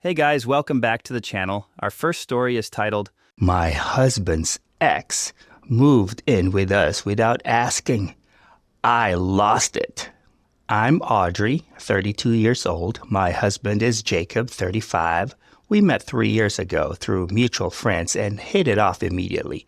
Hey guys, welcome back to the channel. Our first story is titled, My husband's ex moved in with us without asking. I lost it. I'm Audrey, 32 years old. My husband is Jacob, 35. We met 3 years ago through mutual friends and hit it off immediately.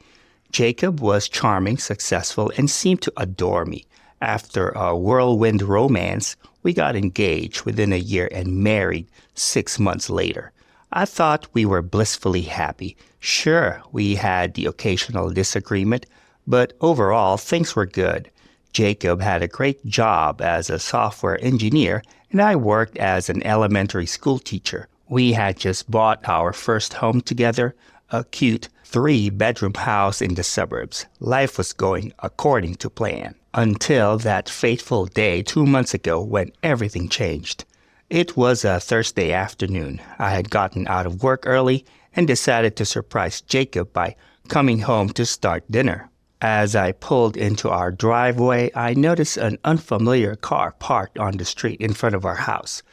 Jacob was charming, successful, and seemed to adore me. After a whirlwind romance, we got engaged within a year and married 6 months later. I thought we were blissfully happy. Sure, we had the occasional disagreement, but overall things were good. Jacob had a great job as a software engineer, and I worked as an elementary school teacher. We had just bought our first home together, a cute 3-bedroom house in the suburbs. Life was going according to plan. Until that fateful day 2 months ago when everything changed. It was a Thursday afternoon. I had gotten out of work early and decided to surprise Jacob by coming home to start dinner. As I pulled into our driveway, I noticed an unfamiliar car parked on the street in front of our house.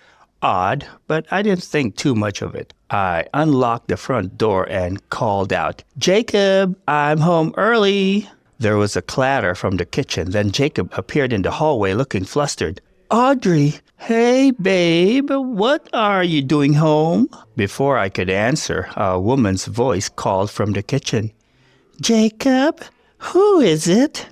Odd, but I didn't think too much of it. I unlocked the front door and called out, "Jacob, I'm home early." There was a clatter from the kitchen. Then Jacob appeared in the hallway looking flustered. "Audrey, hey babe, what are you doing home?" Before I could answer, a woman's voice called from the kitchen. "Jacob, who is it?"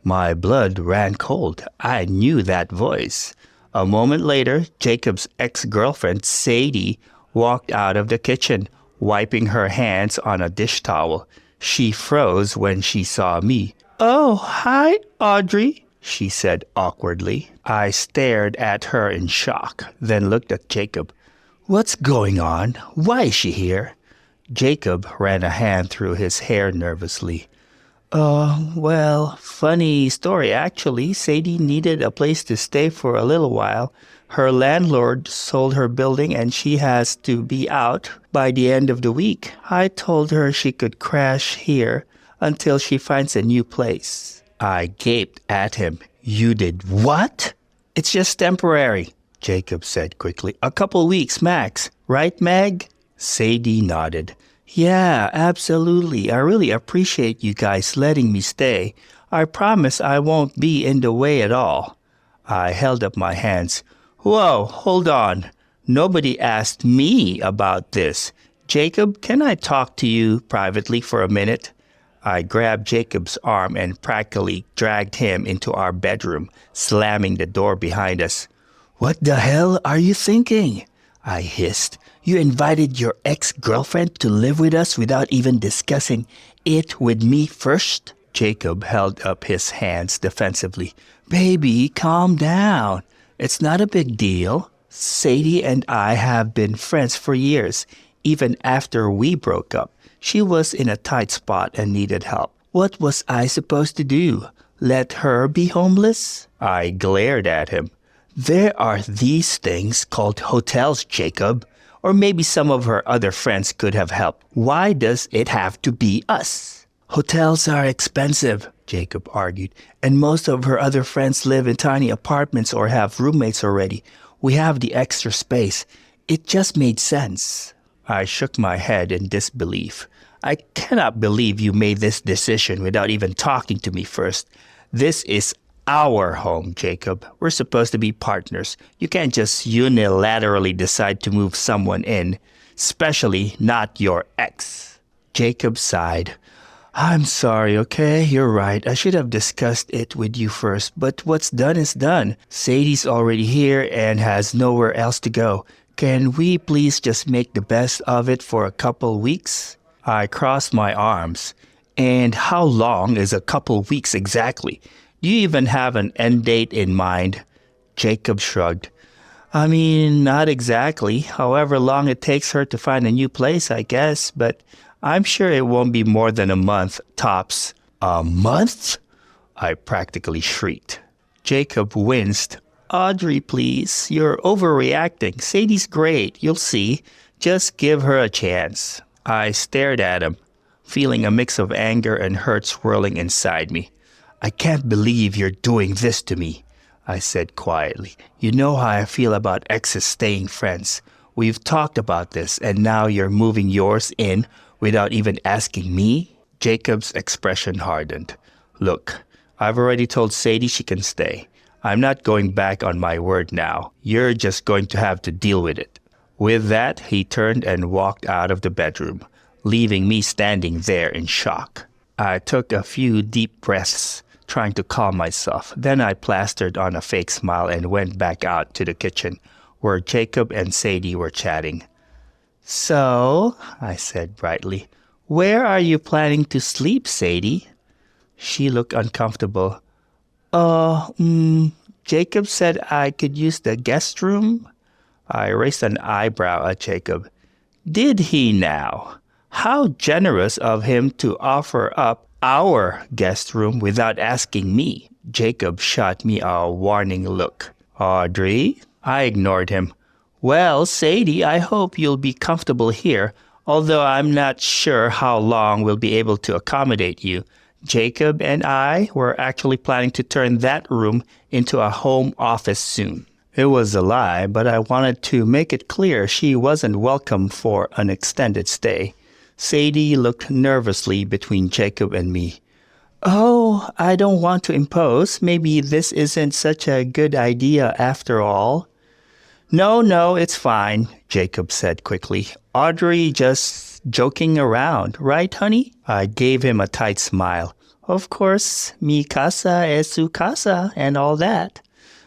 My blood ran cold. I knew that voice. A moment later, Jacob's ex-girlfriend, Sadie, walked out of the kitchen, wiping her hands on a dish towel. She froze when she saw me. "Oh, hi, Audrey," she said awkwardly. I stared at her in shock, then looked at Jacob. "What's going on? Why is she here?" Jacob ran a hand through his hair nervously. Well, funny story actually. Sadie needed a place to stay for a little while. Her landlord sold her building and she has to be out by the end of the week. I told her she could crash here until she finds a new place. I gaped at him. "You did what?" "It's just temporary," Jacob said quickly. "A couple weeks max. Right, Meg?" Sadie nodded. "Yeah, absolutely. I really appreciate you guys letting me stay. I promise I won't be in the way at all." I held up my hands. "Whoa, hold on. Nobody asked me about this. Jacob, can I talk to you privately for a minute?" I grabbed Jacob's arm and practically dragged him into our bedroom, slamming the door behind us. "What the hell are you thinking?" I hissed. "You invited your ex-girlfriend to live with us without even discussing it with me first?" Jacob held up his hands defensively. "Baby, calm down. It's not a big deal. Sadie and I have been friends for years, even after we broke up. She was in a tight spot and needed help. What was I supposed to do? Let her be homeless?" I glared at him. "There are these things called hotels, Jacob. Or maybe some of her other friends could have helped. Why does it have to be us?" "Hotels are expensive," Jacob argued, "and most of her other friends live in tiny apartments or have roommates already. We have the extra space. It just made sense." I shook my head in disbelief. "I cannot believe you made this decision without even talking to me first. This is our home, Jacob. We're supposed to be partners. You can't just unilaterally decide to move someone in, especially not your ex." Jacob sighed. "I'm sorry, okay? You're right. I should have discussed it with you first, but what's done is done. Sadie's already here and has nowhere else to go. Can we please just make the best of it for a couple weeks?" I crossed my arms. "And how long is a couple weeks exactly? Do you even have an end date in mind?" Jacob shrugged. "I mean, not exactly. However long it takes her to find a new place, I guess. But I'm sure it won't be more than a month, tops." "A month?" I practically shrieked. Jacob winced. "Audrey, please. You're overreacting. Sadie's great. You'll see. Just give her a chance." I stared at him, feeling a mix of anger and hurt swirling inside me. "I can't believe you're doing this to me," I said quietly. "You know how I feel about exes staying friends. We've talked about this, and now you're moving yours in without even asking me? Jacob's expression hardened. Look, I've already told Sadie she can stay. I'm not going back on my word now. You're just going to have to deal with it. With that, he turned and walked out of the bedroom, leaving me standing there in shock. I took a few deep breaths, trying to calm myself. Then I plastered on a fake smile and went back out to the kitchen, where Jacob and Sadie were chatting. So, I said brightly, where are you planning to sleep, Sadie? She looked uncomfortable. Jacob said I could use the guest room? I raised an eyebrow at Jacob. Did he now? How generous of him to offer up our guest room without asking me. Jacob shot me a warning look. Audrey? I ignored him. Well, Sadie, I hope you'll be comfortable here, although I'm not sure how long we'll be able to accommodate you. Jacob and I were actually planning to turn that room into a home office soon. It was a lie, but I wanted to make it clear she wasn't welcome for an extended stay. Sadie looked nervously between Jacob and me. Oh, I don't want to impose. Maybe this isn't such a good idea after all. No, it's fine, Jacob said quickly. Audrey just joking around, right, honey? I gave him a tight smile. Of course, mi casa es su casa and all that.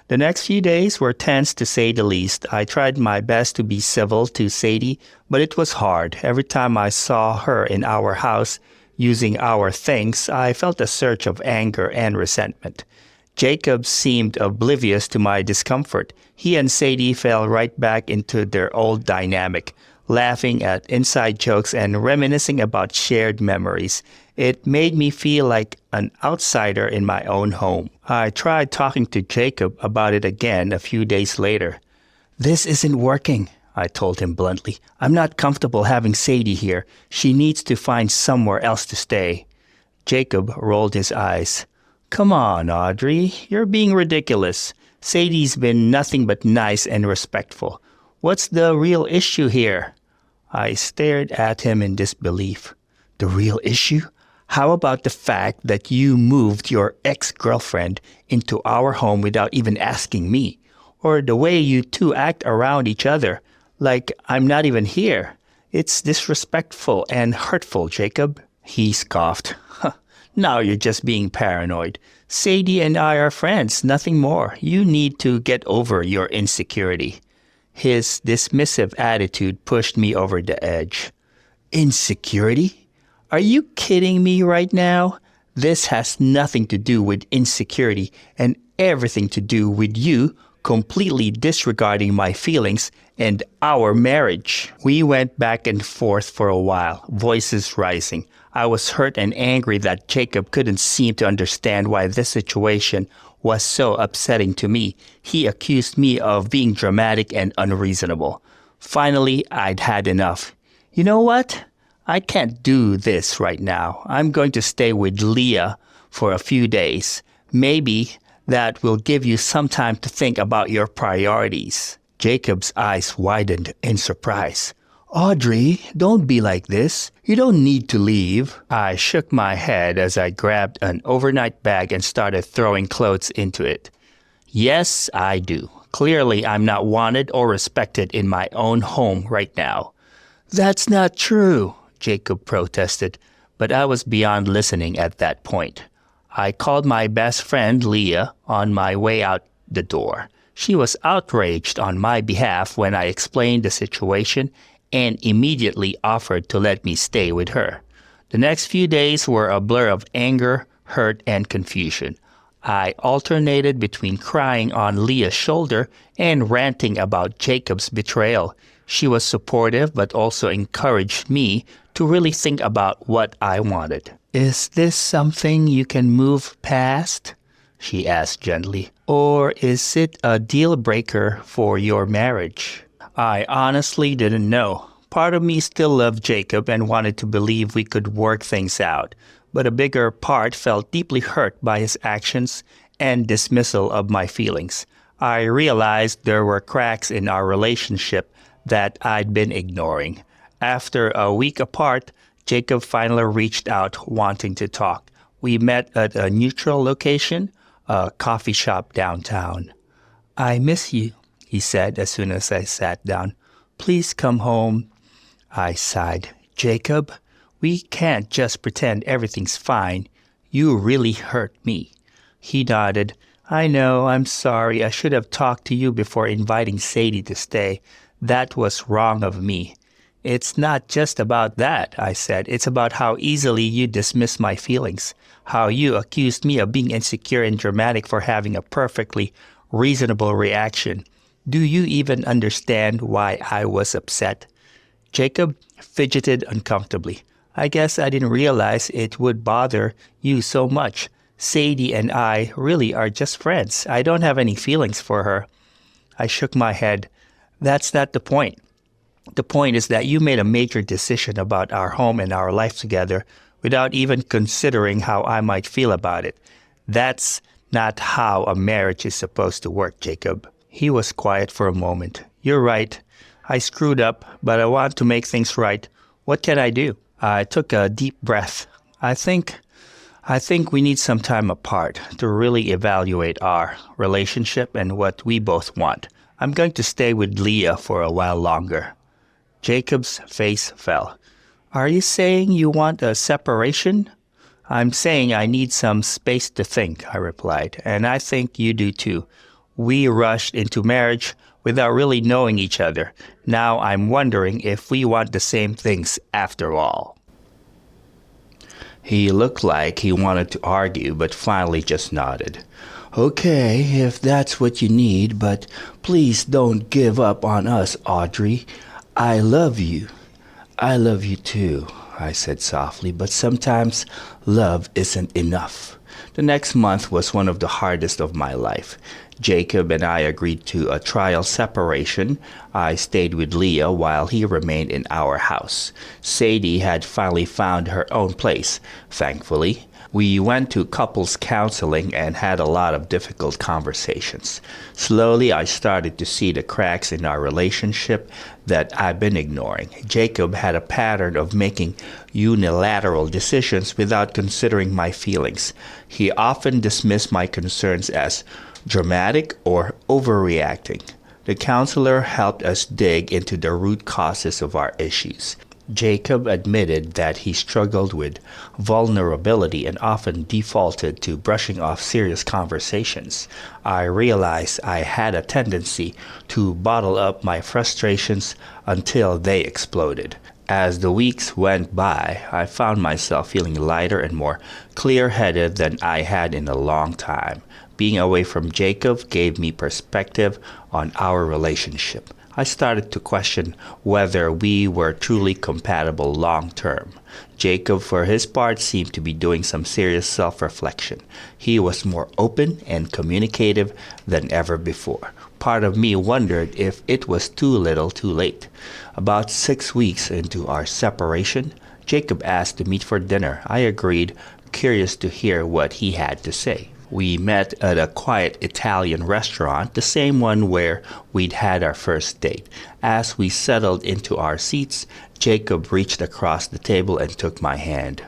The next few days were tense to say the least. I tried my best to be civil to Sadie, but it was hard. Every time I saw her in our house using our things, I felt a surge of anger and resentment. Jacob seemed oblivious to my discomfort. He and Sadie fell right back into their old dynamic, laughing at inside jokes and reminiscing about shared memories. It made me feel like an outsider in my own home. I tried talking to Jacob about it again a few days later. This isn't working, I told him bluntly. I'm not comfortable having Sadie here. She needs to find somewhere else to stay. Jacob rolled his eyes. Come on, Audrey, you're being ridiculous. Sadie's been nothing but nice and respectful. What's the real issue here? I stared at him in disbelief. The real issue? How about the fact that you moved your ex-girlfriend into our home without even asking me? Or the way you two act around each other, like I'm not even here. It's disrespectful and hurtful, Jacob. He scoffed. Now you're just being paranoid. Sadie and I are friends, nothing more. You need to get over your insecurity. His dismissive attitude pushed me over the edge. Insecurity? Are you kidding me right now? This has nothing to do with insecurity and everything to do with you completely disregarding my feelings and our marriage. We went back and forth for a while, voices rising. I was hurt and angry that Jacob couldn't seem to understand why this situation was so upsetting to me. He accused me of being dramatic and unreasonable. Finally, I'd had enough. You know what? I can't do this right now. I'm going to stay with Leah for a few days. Maybe that will give you some time to think about your priorities. Jacob's eyes widened in surprise. Audrey, don't be like this. You don't need to leave. I shook my head as I grabbed an overnight bag and started throwing clothes into it. Yes, I do. Clearly, I'm not wanted or respected in my own home right now. That's not true, Jacob protested, but I was beyond listening at that point. I called my best friend, Leah, on my way out the door. She was outraged on my behalf when I explained the situation and immediately offered to let me stay with her. The next few days were a blur of anger, hurt, and confusion. I alternated between crying on Leah's shoulder and ranting about Jacob's betrayal. She was supportive but also encouraged me to really think about what I wanted. Is this something you can move past? She asked gently. Or is it a deal breaker for your marriage? I honestly didn't know. Part of me still loved Jacob and wanted to believe we could work things out, but a bigger part felt deeply hurt by his actions and dismissal of my feelings. I realized there were cracks in our relationship that I'd been ignoring. After a week apart, Jacob finally reached out wanting to talk. We met at a neutral location, a coffee shop downtown. "I miss you," he said as soon as I sat down. "Please come home." I sighed. "Jacob, we can't just pretend everything's fine. You really hurt me." He nodded. "I know, I'm sorry. I should have talked to you before inviting Sadie to stay. That was wrong of me." "It's not just about that," I said. "It's about how easily you dismiss my feelings, how you accused me of being insecure and dramatic for having a perfectly reasonable reaction. Do you even understand why I was upset?" Jacob fidgeted uncomfortably. "I guess I didn't realize it would bother you so much. Sadie and I really are just friends. I don't have any feelings for her." I shook my head. "That's not the point. The point is that you made a major decision about our home and our life together without even considering how I might feel about it. That's not how a marriage is supposed to work, Jacob." He was quiet for a moment. "You're right. I screwed up, but I want to make things right. What can I do?" I took a deep breath. I think we need some time apart to really evaluate our relationship and what we both want. I'm going to stay with Leah for a while longer." Jacob's face fell. "Are you saying you want a separation?" "I'm saying I need some space to think," I replied, "and I think you do too. We rushed into marriage without really knowing each other. Now I'm wondering if we want the same things after all." He looked like he wanted to argue, but finally just nodded. "Okay, if that's what you need, but please don't give up on us, Audrey. I love you." "I love you too," I said softly, "but sometimes love isn't enough." The next month was one of the hardest of my life. Jacob and I agreed to a trial separation. I stayed with Leah while he remained in our house. Sadie had finally found her own place, thankfully. We went to couples counseling and had a lot of difficult conversations. Slowly, I started to see the cracks in our relationship that I've been ignoring. Jacob had a pattern of making unilateral decisions without considering my feelings. He often dismissed my concerns as dramatic or overreacting. The counselor helped us dig into the root causes of our issues. Jacob admitted that he struggled with vulnerability and often defaulted to brushing off serious conversations. I realized I had a tendency to bottle up my frustrations until they exploded. As the weeks went by, I found myself feeling lighter and more clear-headed than I had in a long time. Being away from Jacob gave me perspective on our relationship. I started to question whether we were truly compatible long term. Jacob, for his part, seemed to be doing some serious self-reflection. He was more open and communicative than ever before. Part of me wondered if it was too little too late. About 6 weeks into our separation, Jacob asked to meet for dinner. I agreed, curious to hear what he had to say. We met at a quiet Italian restaurant, the same one where we'd had our first date. As we settled into our seats, Jacob reached across the table and took my hand.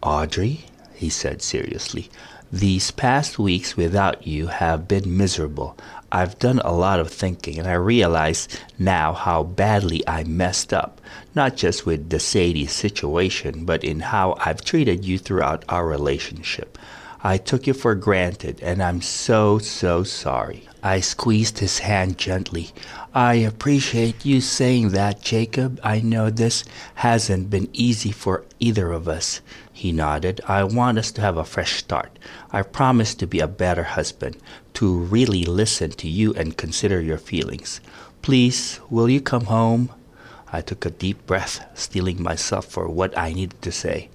"Audrey," he said seriously, "these past weeks without you have been miserable. I've done a lot of thinking, and I realize now how badly I messed up, not just with the Sadie situation, but in how I've treated you throughout our relationship. I took you for granted, and I'm so sorry." I squeezed his hand gently. "I appreciate you saying that, Jacob. I know this hasn't been easy for either of us." He nodded. "I want us to have a fresh start. I promise to be a better husband, to really listen to you and consider your feelings. Please, will you come home?" I took a deep breath, steeling myself for what I needed to say.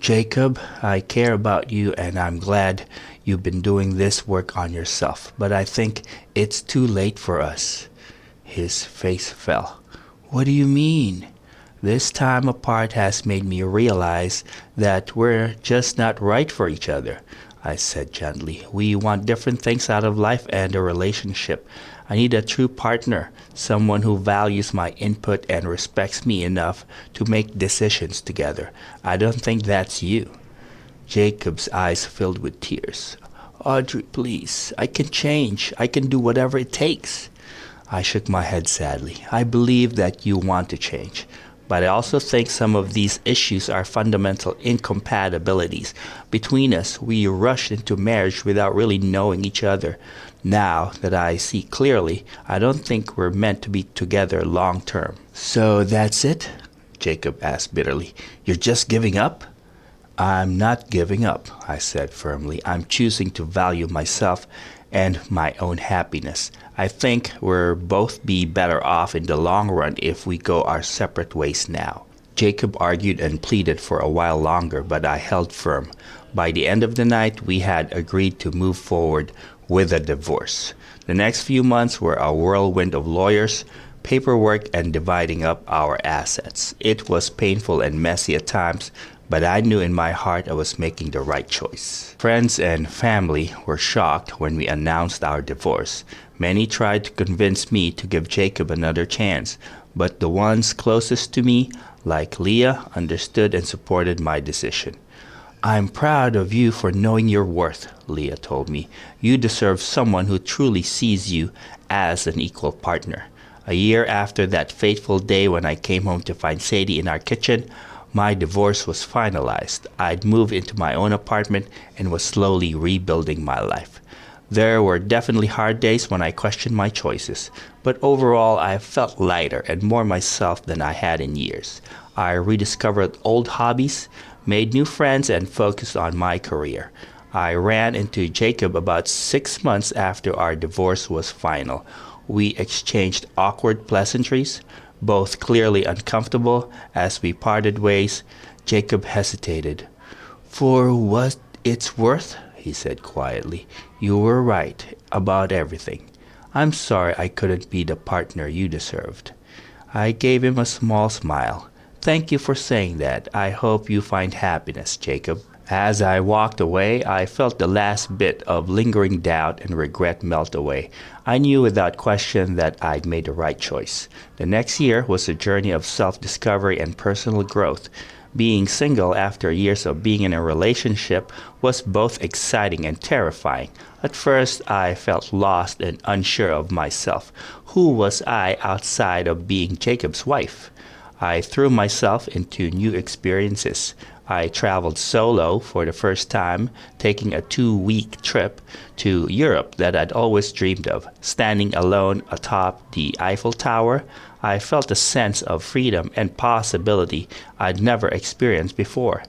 "Jacob, I care about you and I'm glad you've been doing this work on yourself, but I think it's too late for us." His face fell. "What do you mean?" "This time apart has made me realize that we're just not right for each other. I said gently. We want different things out of life and a relationship. I need a true partner, someone who values my input and respects me enough to make decisions together. I don't think that's you. Jacob's eyes filled with tears. Audrey, please. I can change. I can do whatever it takes. I shook my head sadly. I believe that you want to change. But I also think some of these issues are fundamental incompatibilities. Between us, we rushed into marriage without really knowing each other. Now that I see clearly, I don't think we're meant to be together long term. So that's it? Jacob asked bitterly. You're just giving up? I'm not giving up, I said firmly. I'm choosing to value myself and my own happiness. I think we'll both be better off in the long run if we go our separate ways now. Jacob argued and pleaded for a while longer, but I held firm. By the end of the night, we had agreed to move forward with a divorce. The next few months were a whirlwind of lawyers, paperwork, and dividing up our assets. It was painful and messy at times, but I knew in my heart I was making the right choice. Friends and family were shocked when we announced our divorce. Many tried to convince me to give Jacob another chance, but the ones closest to me, like Leah, understood and supported my decision. I'm proud of you for knowing your worth, Leah told me. You deserve someone who truly sees you as an equal partner. A year after that fateful day when I came home to find Sadie in our kitchen, my divorce was finalized. I'd moved into my own apartment and was slowly rebuilding my life. There were definitely hard days when I questioned my choices, but overall I felt lighter and more myself than I had in years. I rediscovered old hobbies, made new friends, and focused on my career. I ran into Jacob about 6 months after our divorce was final. We exchanged awkward pleasantries, both clearly uncomfortable. As we parted ways, Jacob hesitated. For what it's worth, he said quietly, you were right about everything. I'm sorry I couldn't be the partner you deserved. I gave him a small smile. Thank you for saying that. I hope you find happiness, Jacob. As I walked away, I felt the last bit of lingering doubt and regret melt away. I knew without question that I'd made the right choice. The next year was a journey of self-discovery and personal growth. Being single after years of being in a relationship was both exciting and terrifying. At first, I felt lost and unsure of myself. Who was I outside of being Jacob's wife? I threw myself into new experiences. I traveled solo for the first time, taking a 2-week trip to Europe that I'd always dreamed of. Standing alone atop the Eiffel Tower, I felt a sense of freedom and possibility I'd never experienced before.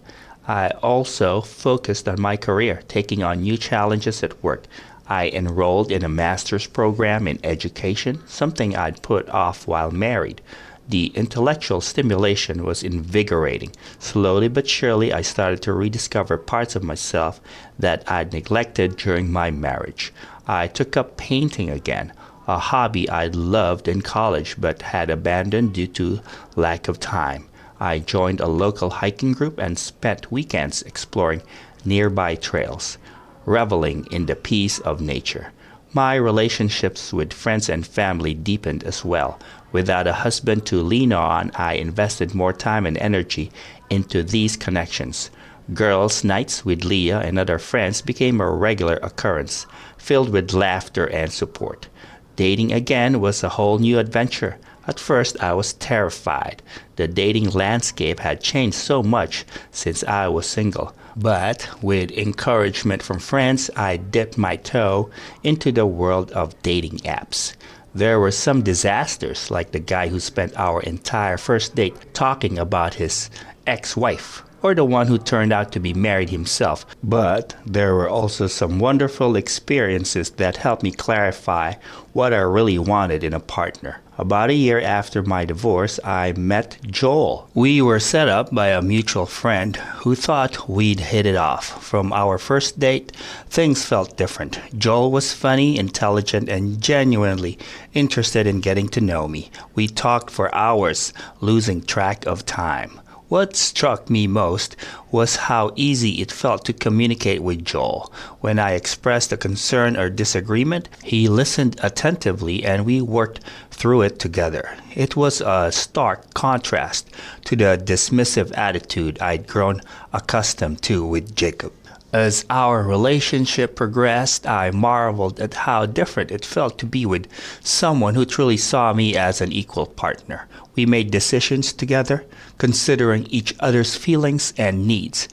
I also focused on my career, taking on new challenges at work. I enrolled in a master's program in education, something I'd put off while married. The intellectual stimulation was invigorating. Slowly but surely, I started to rediscover parts of myself that I'd neglected during my marriage. I took up painting again, a hobby I'd loved in college but had abandoned due to lack of time. I joined a local hiking group and spent weekends exploring nearby trails, reveling in the peace of nature. My relationships with friends and family deepened as well. Without a husband to lean on, I invested more time and energy into these connections. Girls' nights with Leah and other friends became a regular occurrence, filled with laughter and support. Dating again was a whole new adventure. At first, I was terrified. The dating landscape had changed so much since I was single. But with encouragement from friends, I dipped my toe into the world of dating apps. There were some disasters, like the guy who spent our entire first date talking about his ex-wife, or the one who turned out to be married himself. But there were also some wonderful experiences that helped me clarify what I really wanted in a partner. About a year after my divorce, I met Joel. We were set up by a mutual friend who thought we'd hit it off. From our first date, things felt different. Joel was funny, intelligent, and genuinely interested in getting to know me. We talked for hours, losing track of time. What struck me most was how easy it felt to communicate with Joel. When I expressed a concern or disagreement, he listened attentively and we worked through it together. It was a stark contrast to the dismissive attitude I'd grown accustomed to with Jacob. As our relationship progressed, I marveled at how different it felt to be with someone who truly saw me as an equal partner. We made decisions together, considering each other's feelings and needs.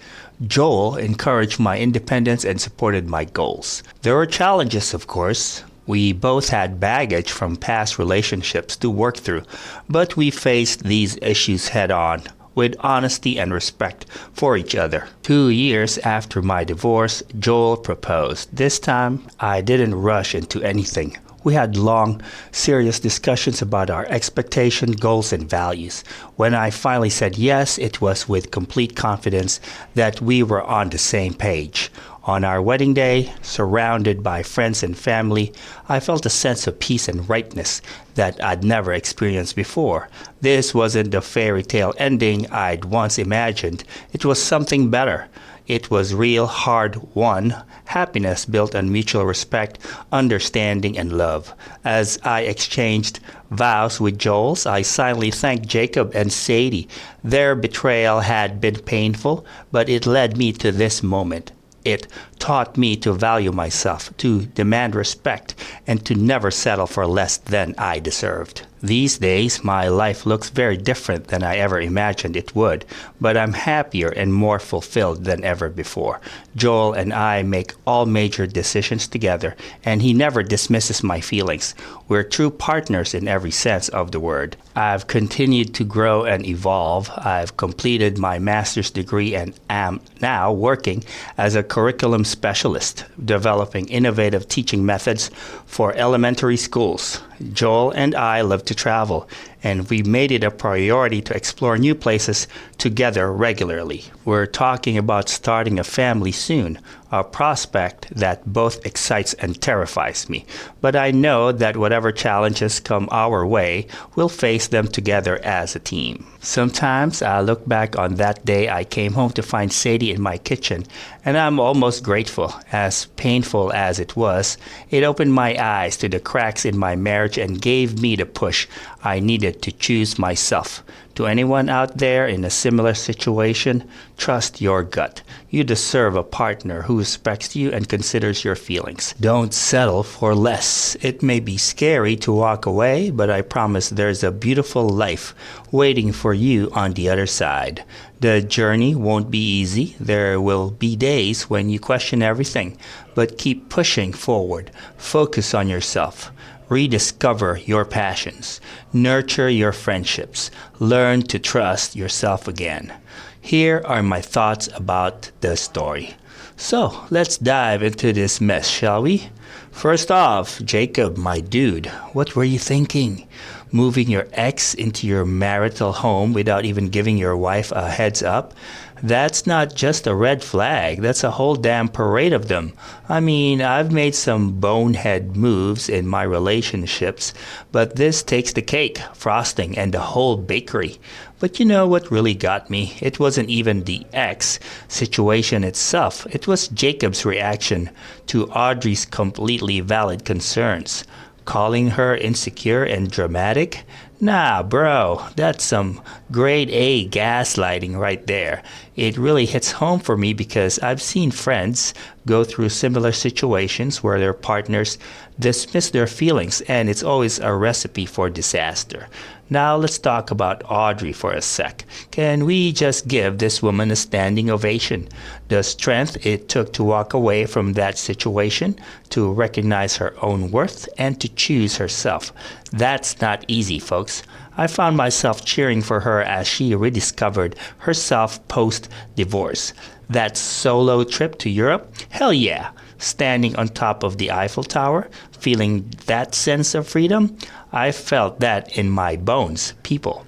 Joel encouraged my independence and supported my goals. There were challenges, of course. We both had baggage from past relationships to work through, but we faced these issues head on with honesty and respect for each other. 2 years after my divorce, Joel proposed. This time, I didn't rush into anything. We had long, serious discussions about our expectations, goals, and values. When I finally said yes, it was with complete confidence that we were on the same page. On our wedding day, surrounded by friends and family, I felt a sense of peace and rightness that I'd never experienced before. This wasn't the fairy tale ending I'd once imagined. It was something better. It was real, hard-won happiness built on mutual respect, understanding, and love. As I exchanged vows with Joel, I silently thanked Jacob and Sadie. Their betrayal had been painful, but it led me to this moment. It taught me to value myself, to demand respect, and to never settle for less than I deserved. These days, my life looks very different than I ever imagined it would, but I'm happier and more fulfilled than ever before. Joel and I make all major decisions together, and he never dismisses my feelings. We're true partners in every sense of the word. I've continued to grow and evolve. I've completed my master's degree and am now working as a curriculum specialist, developing innovative teaching methods for elementary schools. Joel and I love to travel, and we made it a priority to explore new places together regularly. We're talking about starting a family soon, a prospect that both excites and terrifies me. But I know that whatever challenges come our way, we'll face them together as a team. Sometimes I look back on that day I came home to find Sadie in my kitchen, and I'm almost grateful. As painful as it was, it opened my eyes to the cracks in my marriage and gave me the push I needed to choose myself. To anyone out there in a similar situation, trust your gut. You deserve a partner who respects you and considers your feelings. Don't settle for less. It may be scary to walk away, but I promise there's a beautiful life waiting for you on the other side. The journey won't be easy. There will be days when you question everything, but keep pushing forward. Focus on yourself. Rediscover your passions. Nurture your friendships. Learn to trust yourself again. Here are my thoughts about the story. So, let's dive into this mess, shall we? First off, Jacob, my dude, what were you thinking? Moving your ex into your marital home without even giving your wife a heads up? That's not just a red flag, that's a whole damn parade of them. I mean, I've made some bonehead moves in my relationships, but this takes the cake, frosting, and the whole bakery. But you know what really got me? It wasn't even the ex situation itself. It was Jacob's reaction to Audrey's completely valid concerns. Calling her insecure and dramatic? Nah, bro, that's some grade A gaslighting right there. It really hits home for me because I've seen friends go through similar situations where their partners dismiss their feelings, and it's always a recipe for disaster. Now let's talk about Audrey for a sec. Can we just give this woman a standing ovation? The strength it took to walk away from that situation, to recognize her own worth, and to choose herself. That's not easy, folks. I found myself cheering for her as she rediscovered herself post-divorce. That solo trip to Europe? Hell yeah! Standing on top of the Eiffel Tower, feeling that sense of freedom? I felt that in my bones, people.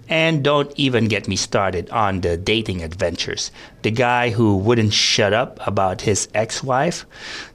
And don't even get me started on the dating adventures. The guy who wouldn't shut up about his ex-wife.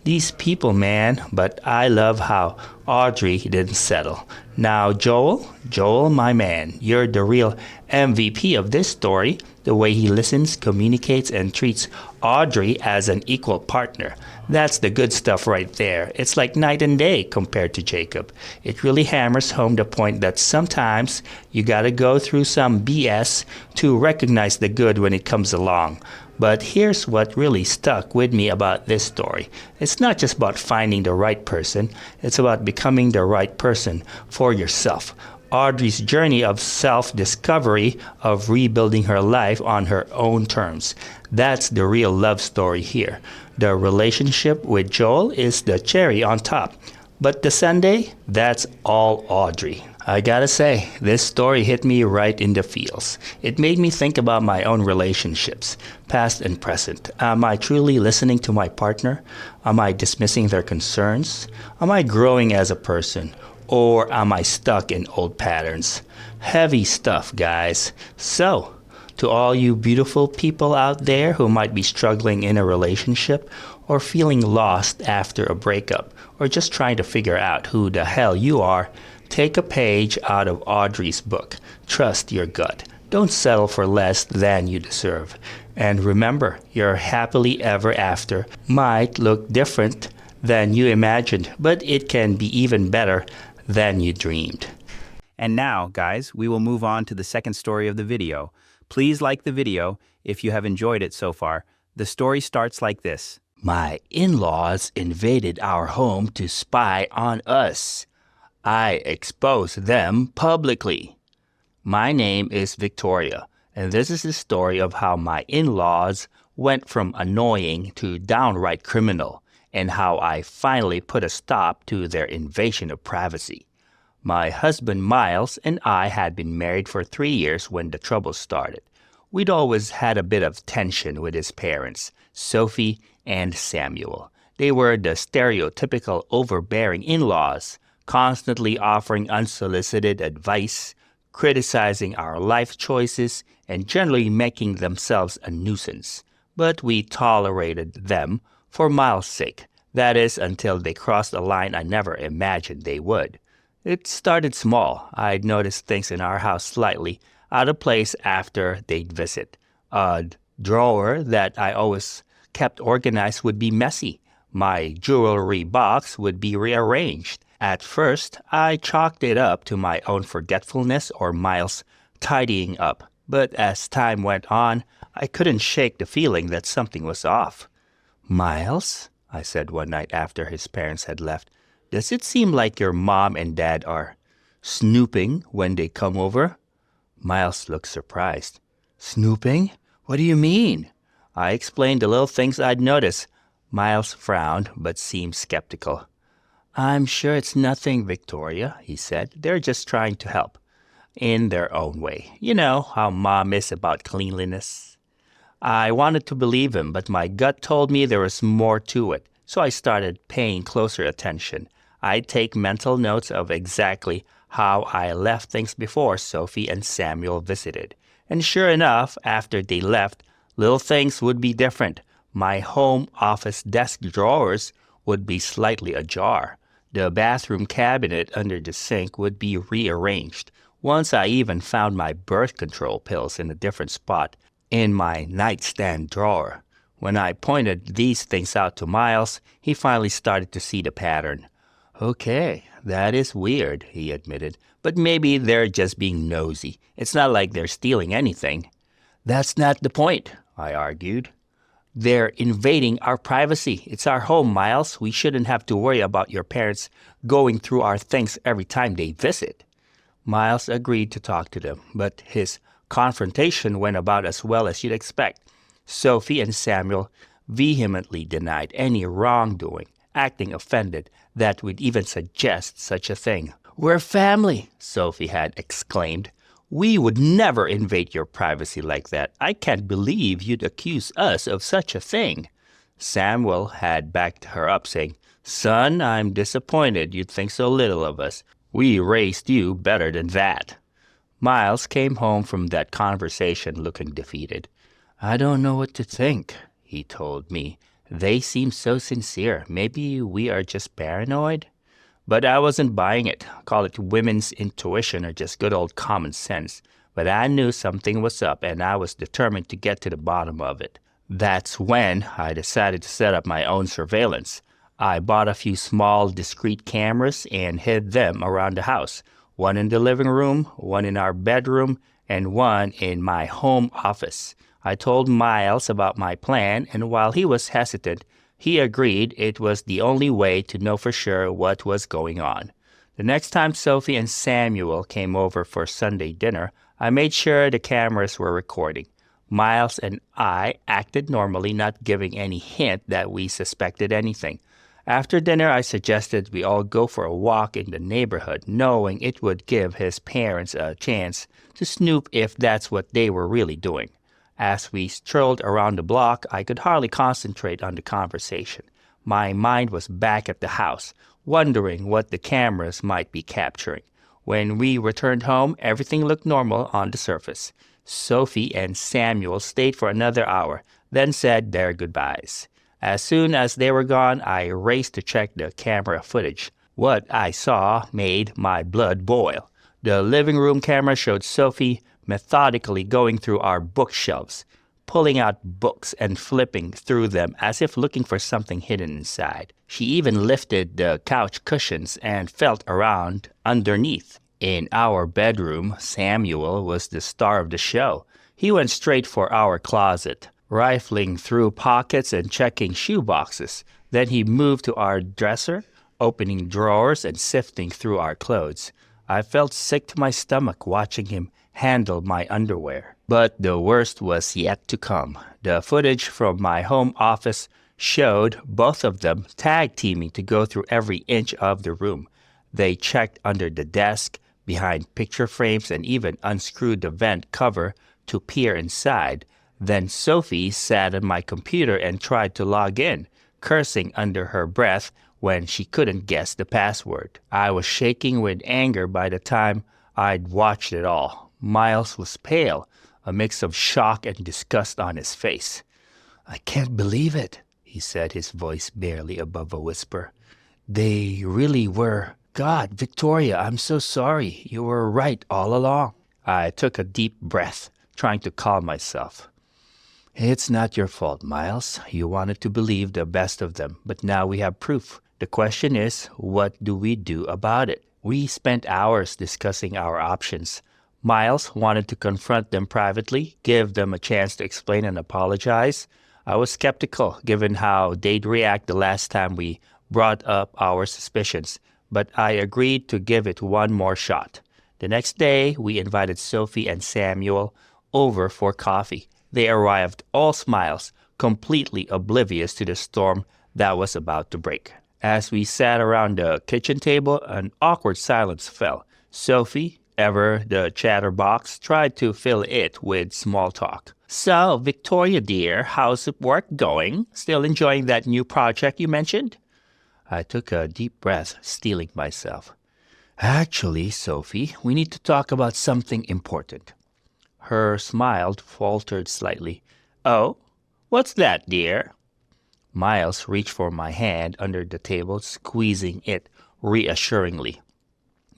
These people, man. But I love how Audrey didn't settle. Now, Joel, my man, you're the real MVP of this story. The way he listens, communicates, and treats Audrey as an equal partner. That's the good stuff right there. It's like night and day compared to Jacob. It really hammers home the point that sometimes you gotta go through some BS to recognize the good when it comes along. But here's what really stuck with me about this story. It's not just about finding the right person, it's about becoming the right person for yourself. Audrey's journey of self-discovery, of rebuilding her life on her own terms. That's the real love story here. The relationship with Joel is the cherry on top. But the sundae, that's all Audrey. I gotta say, this story hit me right in the feels. It made me think about my own relationships, past and present. Am I truly listening to my partner? Am I dismissing their concerns? Am I growing as a person? Or am I stuck in old patterns? Heavy stuff, guys. So, to all you beautiful people out there who might be struggling in a relationship or feeling lost after a breakup or just trying to figure out who the hell you are, take a page out of Audrey's book. Trust your gut. Don't settle for less than you deserve. And remember, your happily ever after might look different than you imagined, but it can be even better than you dreamed. And now, guys, we will move on to the second story of the video. Please like the video if you have enjoyed it so far. The story starts like this. My in-laws invaded our home to spy on us. I exposed them publicly. My name is Victoria, and this is the story of how my in-laws went from annoying to downright criminal, and how I finally put a stop to their invasion of privacy. My husband Miles and I had been married for 3 years when the trouble started. We'd always had a bit of tension with his parents, Sophie and Samuel. They were the stereotypical overbearing in-laws, constantly offering unsolicited advice, criticizing our life choices, and generally making themselves a nuisance. But we tolerated them for Miles' sake. That is, until they crossed a line I never imagined they would. It started small. I'd noticed things in our house slightly out of place after they'd visit. A drawer that I always kept organized would be messy. My jewelry box would be rearranged. At first, I chalked it up to my own forgetfulness or Miles tidying up. But as time went on, I couldn't shake the feeling that something was off. "Miles," I said one night after his parents had left, "does it seem like your mom and dad are snooping when they come over?" Miles looked surprised. "Snooping? What do you mean?" I explained the little things I'd noticed. Miles frowned, but seemed skeptical. "I'm sure it's nothing, Victoria," he said. "They're just trying to help. In their own way. You know how Mom is about cleanliness." I wanted to believe him, but my gut told me there was more to it, so I started paying closer attention. I'd take mental notes of exactly how I left things before Sophie and Samuel visited. And sure enough, after they left, little things would be different. My home office desk drawers would be slightly ajar. The bathroom cabinet under the sink would be rearranged. Once I even found my birth control pills in a different spot in my nightstand drawer. When I pointed these things out to Miles, he finally started to see the pattern. "Okay, that is weird," he admitted, "but maybe they're just being nosy. It's not like they're stealing anything." "That's not the point," I argued. "They're invading our privacy. It's our home, Miles. We shouldn't have to worry about your parents going through our things every time they visit." Miles agreed to talk to them, but his confrontation went about as well as you'd expect. Sophie and Samuel vehemently denied any wrongdoing, acting offended that we'd even suggest such a thing. "We're family," Sophie had exclaimed. "We would never invade your privacy like that. I can't believe you'd accuse us of such a thing." Samuel had backed her up, saying, "Son, I'm disappointed you'd think so little of us. We raised you better than that." Miles came home from that conversation looking defeated. "I don't know what to think," he told me. "They seem so sincere. Maybe we are just paranoid?" But I wasn't buying it. Call it women's intuition or just good old common sense. But I knew something was up, and I was determined to get to the bottom of it. That's when I decided to set up my own surveillance. I bought a few small, discreet cameras and hid them around the house. One in the living room, one in our bedroom, and one in my home office. I told Miles about my plan, and while he was hesitant, he agreed it was the only way to know for sure what was going on. The next time Sophie and Samuel came over for Sunday dinner, I made sure the cameras were recording. Miles and I acted normally, not giving any hint that we suspected anything. After dinner, I suggested we all go for a walk in the neighborhood, knowing it would give his parents a chance to snoop if that's what they were really doing. As we strolled around the block, I could hardly concentrate on the conversation. My mind was back at the house, wondering what the cameras might be capturing. When we returned home, everything looked normal on the surface. Sophie and Samuel stayed for another hour, then said their goodbyes. As soon as they were gone, I raced to check the camera footage. What I saw made my blood boil. The living room camera showed Sophie methodically going through our bookshelves, pulling out books and flipping through them as if looking for something hidden inside. She even lifted the couch cushions and felt around underneath. In our bedroom, Samuel was the star of the show. He went straight for our closet, rifling through pockets and checking shoe boxes. Then he moved to our dresser, opening drawers and sifting through our clothes. I felt sick to my stomach watching him handle my underwear. But the worst was yet to come. The footage from my home office showed both of them tag-teaming to go through every inch of the room. They checked under the desk, behind picture frames, and even unscrewed the vent cover to peer inside. Then Sophie sat on my computer and tried to log in, cursing under her breath when she couldn't guess the password. I was shaking with anger by the time I'd watched it all. Miles was pale, a mix of shock and disgust on his face. "I can't believe it," he said, his voice barely above a whisper. "They really were. God, Victoria, I'm so sorry. You were right all along." I took a deep breath, trying to calm myself. "It's not your fault, Miles. You wanted to believe the best of them, but now we have proof. The question is, what do we do about it?" We spent hours discussing our options. Miles wanted to confront them privately, give them a chance to explain and apologize. I was skeptical, given how they'd react the last time we brought up our suspicions, but I agreed to give it one more shot. The next day, we invited Sophie and Samuel over for coffee. They arrived all smiles, completely oblivious to the storm that was about to break. As we sat around the kitchen table, an awkward silence fell. Sophie, ever the chatterbox, tried to fill it with small talk. "So, Victoria dear, how's work going? Still enjoying that new project you mentioned?" I took a deep breath, steeling myself. "Actually, Sophie, we need to talk about something important." Her smile faltered slightly. "Oh, what's that, dear?" Miles reached for my hand under the table, squeezing it reassuringly.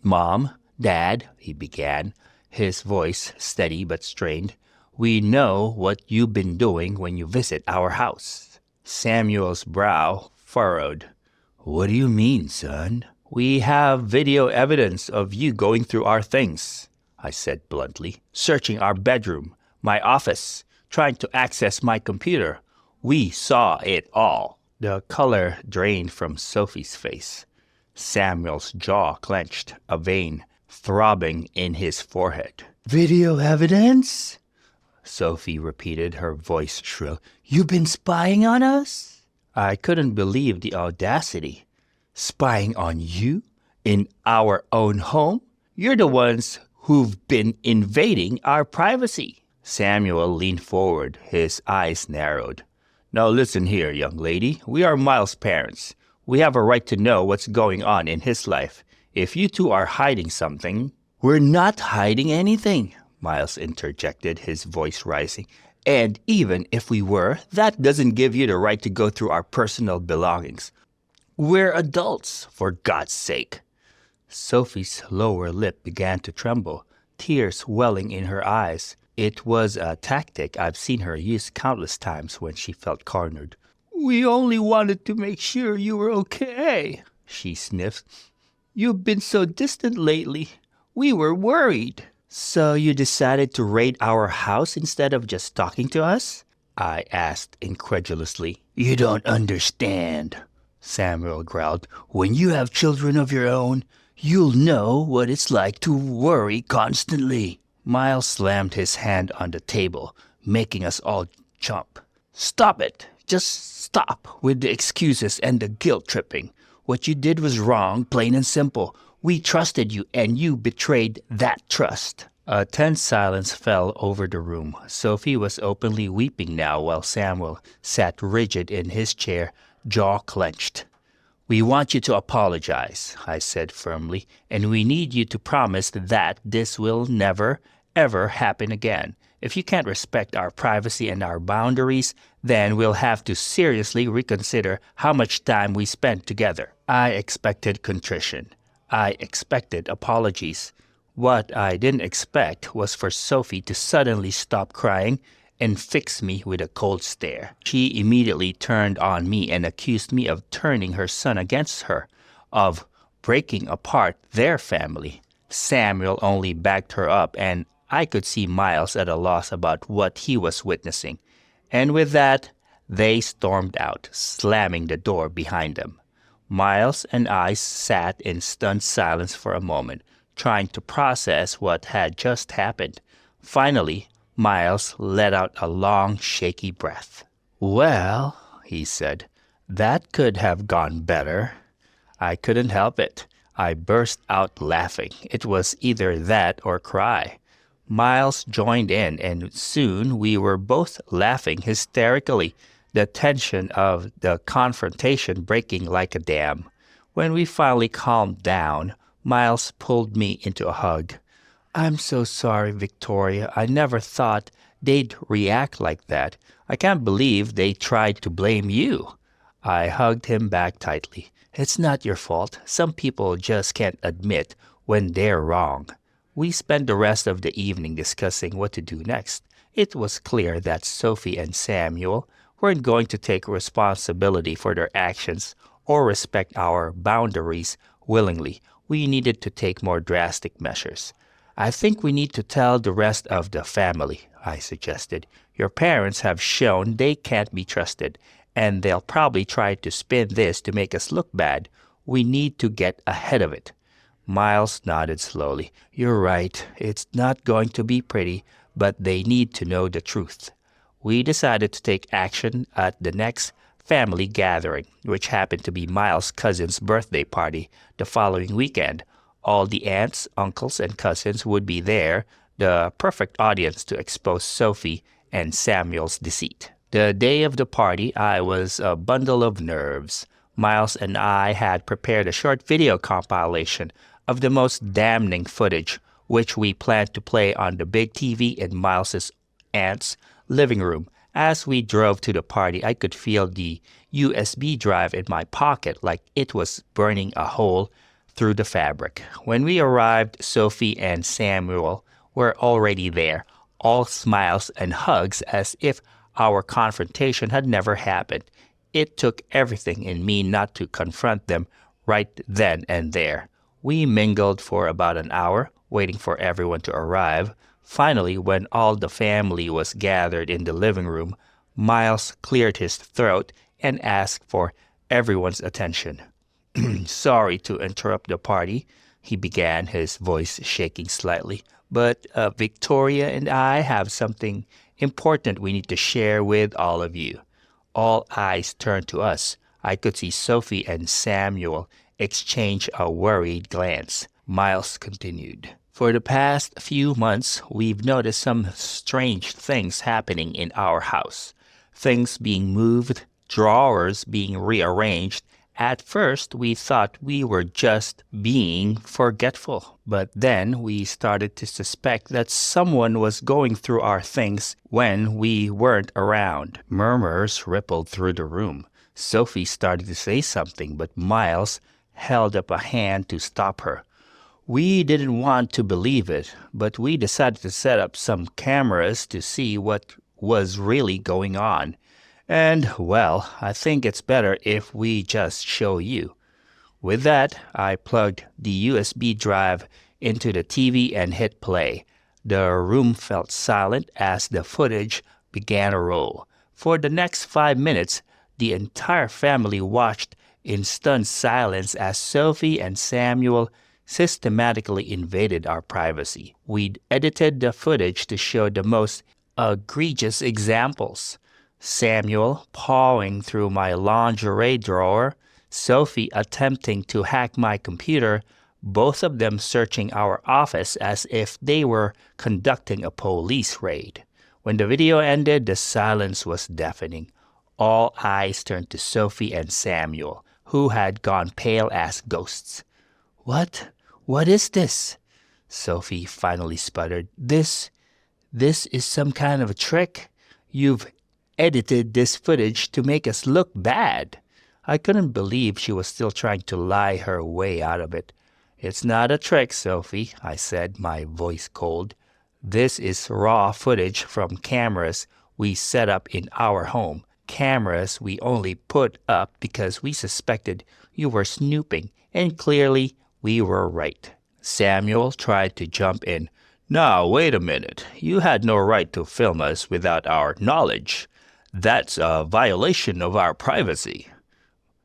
"Mom, Dad," he began, his voice steady but strained, "we know what you've been doing when you visit our house." Samuel's brow furrowed. "What do you mean, son?" "We have video evidence of you going through our things," I said bluntly, "searching our bedroom, my office, trying to access my computer. We saw it all." The color drained from Sophie's face. Samuel's jaw clenched, a vein throbbing in his forehead. "Video evidence?" Sophie repeated, her voice shrill. "You've been spying on us?" I couldn't believe the audacity. "Spying on you? In our own home? You're the ones who've been invading our privacy." Samuel leaned forward, his eyes narrowed. "Now listen here, young lady. We are Miles' parents. We have a right to know what's going on in his life. If you two are hiding something..." "We're not hiding anything," Miles interjected, his voice rising. "And even if we were, that doesn't give you the right to go through our personal belongings. We're adults, for God's sake." Sophie's lower lip began to tremble, tears welling in her eyes. It was a tactic I've seen her use countless times when she felt cornered. "We only wanted to make sure you were okay," she sniffed. "You've been so distant lately. We were worried." "So you decided to raid our house instead of just talking to us?" I asked incredulously. "You don't understand," Samuel growled. "When you have children of your own, you'll know what it's like to worry constantly." Miles slammed his hand on the table, making us all jump. "Stop it! Just stop with the excuses and the guilt tripping. What you did was wrong, plain and simple. We trusted you, and you betrayed that trust." A tense silence fell over the room. Sophie was openly weeping now while Samuel sat rigid in his chair, jaw clenched. "We want you to apologize," I said firmly, "and we need you to promise that this will never, ever happen again. If you can't respect our privacy and our boundaries, then we'll have to seriously reconsider how much time we spend together." I expected contrition. I expected apologies. What I didn't expect was for Sophie to suddenly stop crying and fix me with a cold stare. She immediately turned on me and accused me of turning her son against her, of breaking apart their family. Samuel only backed her up, and I could see Miles at a loss about what he was witnessing. And with that, they stormed out, slamming the door behind them. Miles and I sat in stunned silence for a moment, trying to process what had just happened. Finally, Miles let out a long, shaky breath. "Well," he said, "that could have gone better." I couldn't help it. I burst out laughing. It was either that or cry. Miles joined in, and soon we were both laughing hysterically, the tension of the confrontation breaking like a dam. When we finally calmed down, Miles pulled me into a hug. "I'm so sorry, Victoria. I never thought they'd react like that. I can't believe they tried to blame you." I hugged him back tightly. "It's not your fault. Some people just can't admit when they're wrong." We spent the rest of the evening discussing what to do next. It was clear that Sophie and Samuel weren't going to take responsibility for their actions or respect our boundaries willingly. We needed to take more drastic measures. "I think we need to tell the rest of the family," I suggested. "Your parents have shown they can't be trusted, and they'll probably try to spin this to make us look bad. We need to get ahead of it." Miles nodded slowly. "You're right. It's not going to be pretty, but they need to know the truth." We decided to take action at the next family gathering, which happened to be Miles' cousin's birthday party the following weekend. All the aunts, uncles, and cousins would be there, the perfect audience to expose Sophie and Samuel's deceit. The day of the party, I was a bundle of nerves. Miles and I had prepared a short video compilation of the most damning footage, which we planned to play on the big TV in Miles's aunt's living room. As we drove to the party, I could feel the USB drive in my pocket like it was burning a hole through the fabric. When we arrived, Sophie and Samuel were already there, all smiles and hugs as if our confrontation had never happened. It took everything in me not to confront them right then and there. We mingled for about an hour, waiting for everyone to arrive. Finally, when all the family was gathered in the living room, Miles cleared his throat and asked for everyone's attention. "Sorry to interrupt the party," he began, his voice shaking slightly, "but Victoria and I have something important we need to share with all of you." All eyes turned to us. I could see Sophie and Samuel exchange a worried glance. Miles continued. "For the past few months, we've noticed some strange things happening in our house. Things being moved, drawers being rearranged. At first, we thought we were just being forgetful, but then we started to suspect that someone was going through our things when we weren't around." Murmurs rippled through the room. Sophie started to say something, but Miles held up a hand to stop her. We didn't want to believe it, but we decided to set up some cameras to see what was really going on. And, well, I think it's better if we just show you. With that, I plugged the USB drive into the TV and hit play. The room felt silent as the footage began to roll. For the next 5 minutes, the entire family watched in stunned silence as Sophie and Samuel systematically invaded our privacy. We'd edited the footage to show the most egregious examples. Samuel pawing through my lingerie drawer, Sophie attempting to hack my computer, both of them searching our office as if they were conducting a police raid. When the video ended, the silence was deafening. All eyes turned to Sophie and Samuel, who had gone pale as ghosts. "What? What is this?" Sophie finally sputtered. This is some kind of a trick. You've edited this footage to make us look bad." I couldn't believe she was still trying to lie her way out of it. "It's not a trick, Sophie," I said, my voice cold. "This is raw footage from cameras we set up in our home. Cameras we only put up because we suspected you were snooping, and clearly we were right." Samuel tried to jump in. "Now, wait a minute. You had no right to film us without our knowledge. That's a violation of our privacy."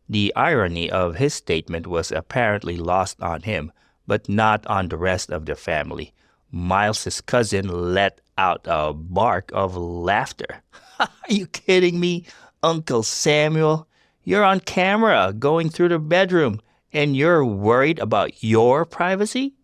The irony of his statement was apparently lost on him, but not on the rest of the family. Miles's cousin let out a bark of laughter. "Are you kidding me, Uncle Samuel? You're on camera going through the bedroom, and you're worried about your privacy?"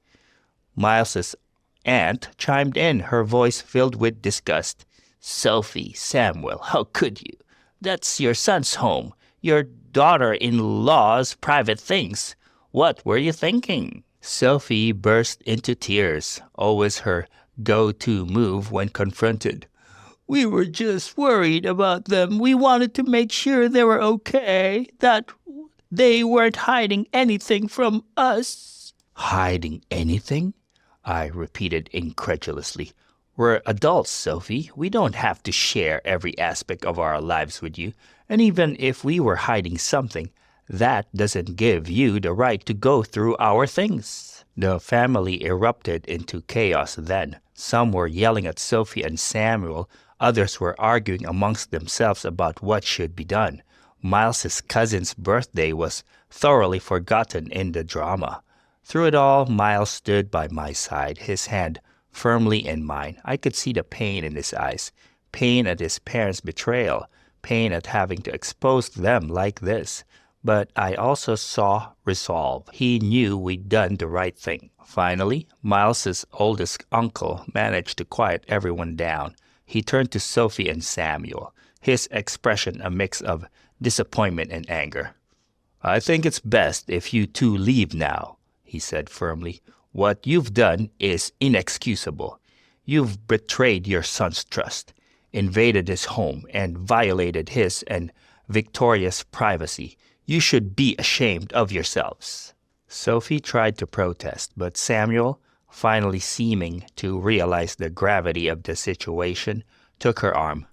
Miles's aunt chimed in, her voice filled with disgust. "Sophie, Samuel, how could you? That's your son's home, your daughter-in-law's private things. What were you thinking?" Sophie burst into tears, always her go-to move when confronted. "We were just worried about them. We wanted to make sure they were okay, that they weren't hiding anything from us." "Hiding anything?" I repeated incredulously. "We're adults, Sophie. We don't have to share every aspect of our lives with you. And even if we were hiding something, that doesn't give you the right to go through our things." The family erupted into chaos then. Some were yelling at Sophie and Samuel. Others were arguing amongst themselves about what should be done. Miles's cousin's birthday was thoroughly forgotten in the drama. Through it all, Miles stood by my side, his hand firmly in mine. I could see the pain in his eyes, pain at his parents' betrayal, pain at having to expose them like this. But I also saw resolve. He knew we'd done the right thing. Finally, Miles's oldest uncle managed to quiet everyone down. He turned to Sophie and Samuel, his expression a mix of disappointment and anger. "I think it's best if you two leave now," he said firmly. "What you've done is inexcusable. You've betrayed your son's trust, invaded his home, and violated his and Victoria's privacy. You should be ashamed of yourselves." Sophie tried to protest, but Samuel, finally seeming to realize the gravity of the situation, took her arm.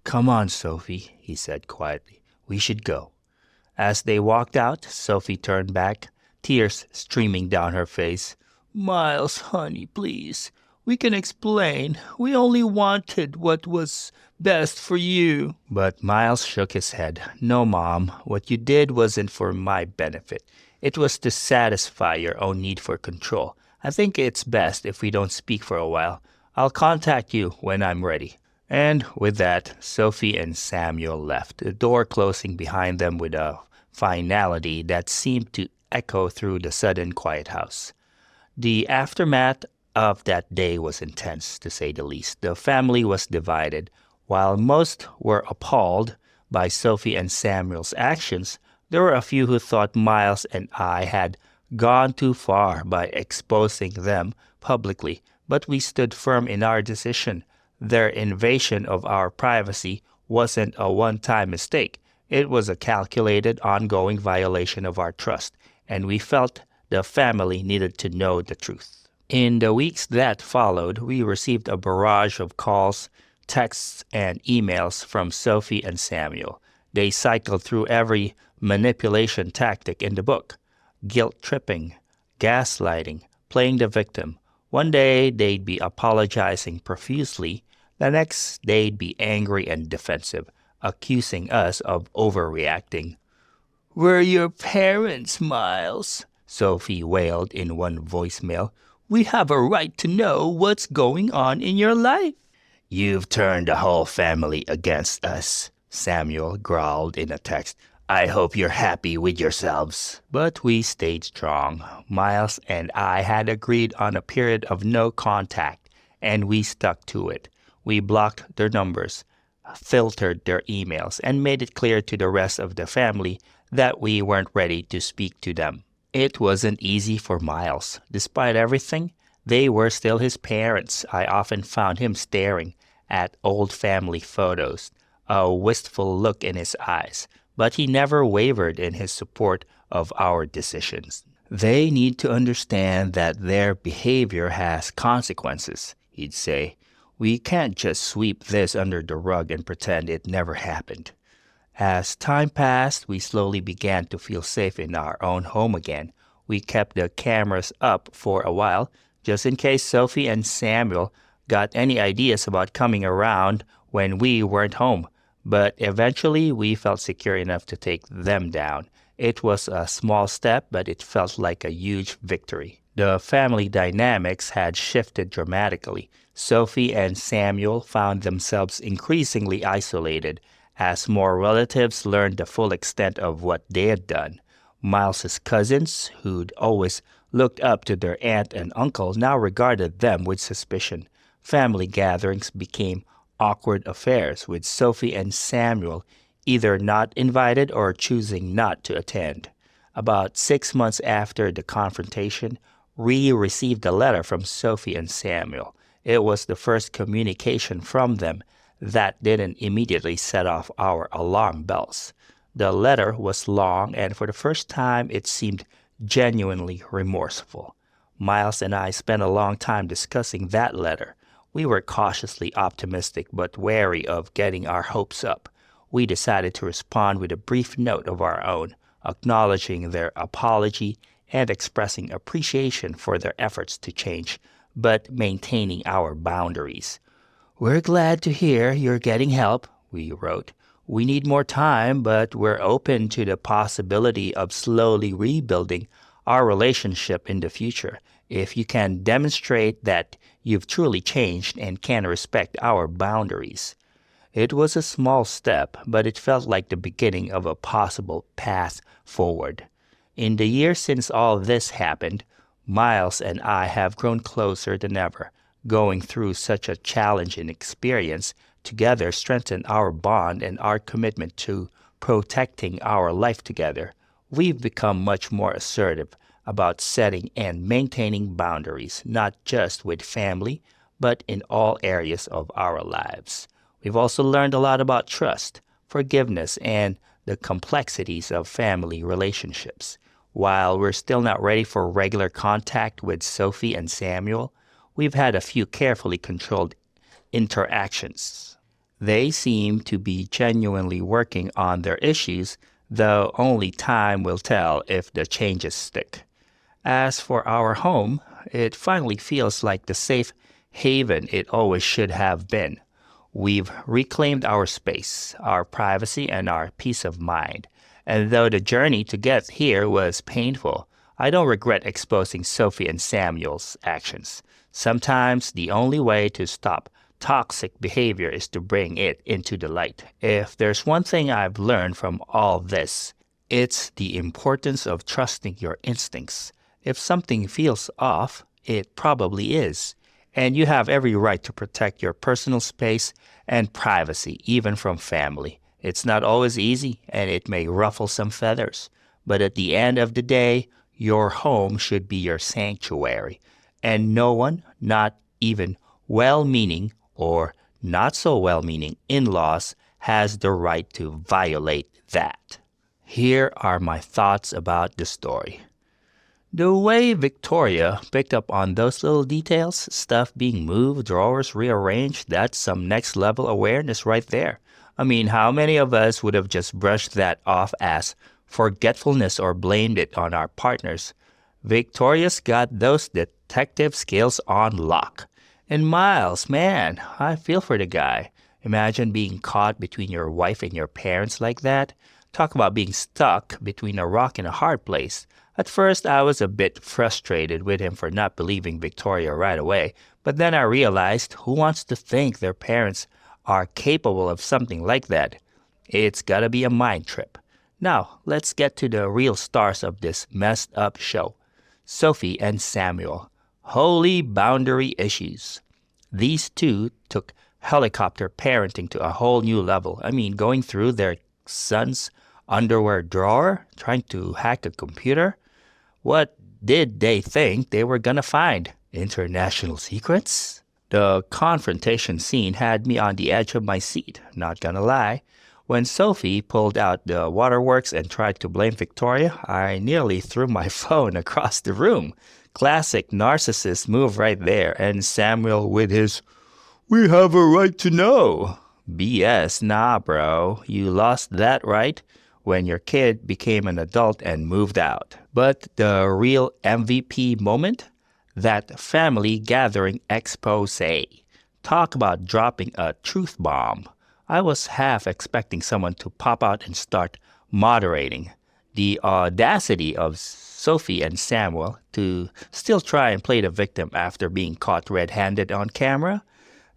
"Come on, Sophie," he said quietly. "We should go." As they walked out, Sophie turned back, tears streaming down her face. "Miles, honey, please. We can explain. We only wanted what was best for you." But Miles shook his head. "No, Mom. What you did wasn't for my benefit. It was to satisfy your own need for control. I think it's best if we don't speak for a while. I'll contact you when I'm ready." And with that, Sophie and Samuel left, the door closing behind them with a finality that seemed to echo through the sudden quiet house. The aftermath of that day was intense, to say the least. The family was divided. While most were appalled by Sophie and Samuel's actions, there were a few who thought Miles and I had gone too far by exposing them publicly, but we stood firm in our decision. Their invasion of our privacy wasn't a one-time mistake. It was a calculated, ongoing violation of our trust, and we felt The family needed to know the truth. In the weeks that followed, we received a barrage of calls, texts, and emails from Sophie and Samuel. They cycled through every manipulation tactic in the book: guilt tripping, gaslighting, playing the victim. One day they'd be apologizing profusely, the next they'd be angry and defensive, accusing us of overreacting. "We're your parents, Miles," Sophie wailed in one voicemail. "We have a right to know what's going on in your life." "You've turned the whole family against us," Samuel growled in a text. "I hope you're happy with yourselves." But we stayed strong. Miles and I had agreed on a period of no contact, and we stuck to it. We blocked their numbers, filtered their emails, and made it clear to the rest of the family that we weren't ready to speak to them. It wasn't easy for Miles. Despite everything, they were still his parents. I often found him staring at old family photos, a wistful look in his eyes, but he never wavered in his support of our decisions. "They need to understand that their behavior has consequences," he'd say. "We can't just sweep this under the rug and pretend it never happened." As time passed, we slowly began to feel safe in our own home again. We kept the cameras up for a while, just in case Sophie and Samuel got any ideas about coming around when we weren't home. But eventually, we felt secure enough to take them down. It was a small step, but it felt like a huge victory. The family dynamics had shifted dramatically. Sophie and Samuel found themselves increasingly isolated as more relatives learned the full extent of what they had done. Miles's cousins, who'd always looked up to their aunt and uncle, now regarded them with suspicion. Family gatherings became awkward affairs, with Sophie and Samuel either not invited or choosing not to attend. About 6 months after the confrontation, we received a letter from Sophie and Samuel. It was the first communication from them that didn't immediately set off our alarm bells. The letter was long, and for the first time it seemed genuinely remorseful. Miles and I spent a long time discussing that letter. We were cautiously optimistic but wary of getting our hopes up. We decided to respond with a brief note of our own, acknowledging their apology and expressing appreciation for their efforts to change, but maintaining our boundaries. "We're glad to hear you're getting help," we wrote. "We need more time, but we're open to the possibility of slowly rebuilding our relationship in the future if you can demonstrate that you've truly changed and can respect our boundaries." It was a small step, but it felt like the beginning of a possible path forward. In the years since all this happened, Miles and I have grown closer than ever. Going through such a challenging experience together strengthened our bond and our commitment to protecting our life together. We've become much more assertive about setting and maintaining boundaries, not just with family, but in all areas of our lives. We've also learned a lot about trust, forgiveness, and the complexities of family relationships. While we're still not ready for regular contact with Sophie and Samuel, we've had a few carefully controlled interactions. They seem to be genuinely working on their issues, though only time will tell if the changes stick. As for our home, it finally feels like the safe haven it always should have been. We've reclaimed our space, our privacy, and our peace of mind. And though the journey to get here was painful, I don't regret exposing Sophie and Samuel's actions. Sometimes the only way to stop toxic behavior is to bring it into the light. If there's one thing I've learned from all this, it's the importance of trusting your instincts. If something feels off, it probably is. And you have every right to protect your personal space and privacy, even from family. It's not always easy, and it may ruffle some feathers. But at the end of the day, your home should be your sanctuary. And no one, not even well-meaning or not so well-meaning in-laws, has the right to violate that. Here are my thoughts about the story. The way Victoria picked up on those little details, stuff being moved, drawers rearranged, that's some next level awareness right there. I mean, how many of us would have just brushed that off as forgetfulness or blamed it on our partners? Victoria's got those detective skills on lock. And Miles, man, I feel for the guy. Imagine being caught between your wife and your parents like that. Talk about being stuck between a rock and a hard place. At first, I was a bit frustrated with him for not believing Victoria right away, but then I realized who wants to think their parents are capable of something like that? It's gotta be a mind trip. Now, let's get to the real stars of this messed up show, Sophie and Samuel. Holy boundary issues. These two took helicopter parenting to a whole new level. I mean, going through their son's underwear drawer, trying to hack a computer. What did they think they were gonna find? International secrets? The confrontation scene had me on the edge of my seat, not gonna lie. When Sophie pulled out the waterworks and tried to blame Victoria, I nearly threw my phone across the room. Classic narcissist move right there, and Samuel with his, "We have a right to know." BS, nah, bro. You lost that right when your kid became an adult and moved out. But the real MVP moment? That family gathering expose. Talk about dropping a truth bomb. I was half expecting someone to pop out and start moderating. The audacity of Sophie and Samuel to still try and play the victim after being caught red-handed on camera?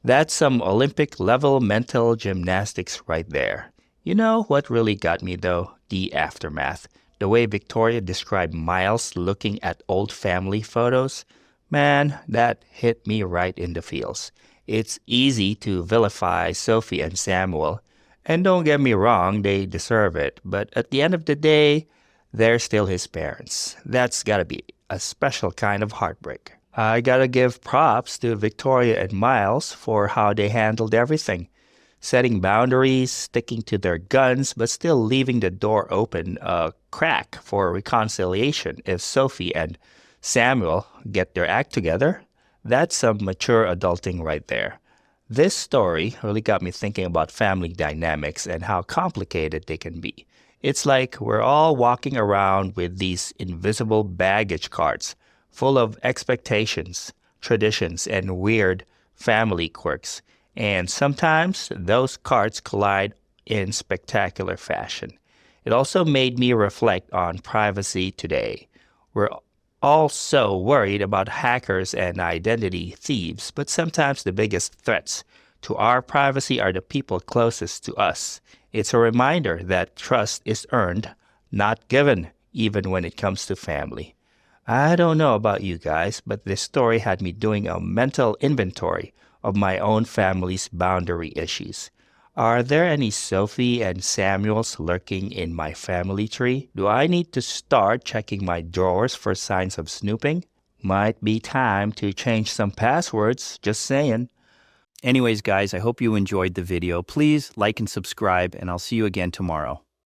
That's some Olympic level mental gymnastics right there. You know what really got me though? The aftermath. The way Victoria described Miles looking at old family photos. Man, that hit me right in the feels. It's easy to vilify Sophie and Samuel, and don't get me wrong, they deserve it, but at the end of the day, they're still his parents. That's gotta be a special kind of heartbreak. I gotta give props to Victoria and Miles for how they handled everything. Setting boundaries, sticking to their guns, but still leaving the door open a crack for reconciliation if Sophie and Samuel get their act together. That's some mature adulting right there. This story really got me thinking about family dynamics and how complicated they can be. It's like we're all walking around with these invisible baggage carts full of expectations, traditions, and weird family quirks. And sometimes those carts collide in spectacular fashion. It also made me reflect on privacy today. We're all so worried about hackers and identity thieves, but sometimes the biggest threats to our privacy are the people closest to us. It's a reminder that trust is earned, not given, even when it comes to family. I don't know about you guys, but this story had me doing a mental inventory of my own family's boundary issues. Are there any Sophie and Samuels lurking in my family tree? Do I need to start checking my drawers for signs of snooping? Might be time to change some passwords, just saying. Anyways, guys, I hope you enjoyed the video. Please like and subscribe, and I'll see you again tomorrow.